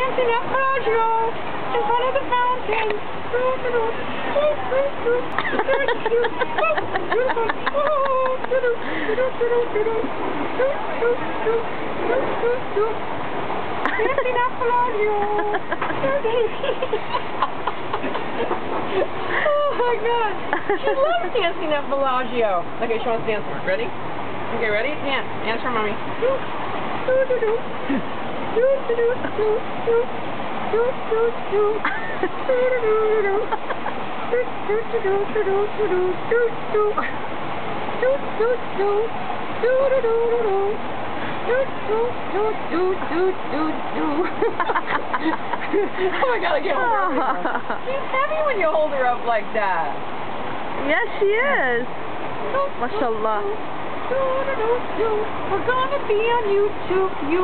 Dancing at Bellagio in front of the fountain. Dancing at Bellagio. Oh my God. She loves dancing at Bellagio. Okay, she wants to dance more. Ready? Okay, ready? Dance. Dance for mommy. Oh my God, I can't hold her up. She's heavy when you hold her up like that. Yes, she is. MashaAllah. We're gonna be on YouTube. You.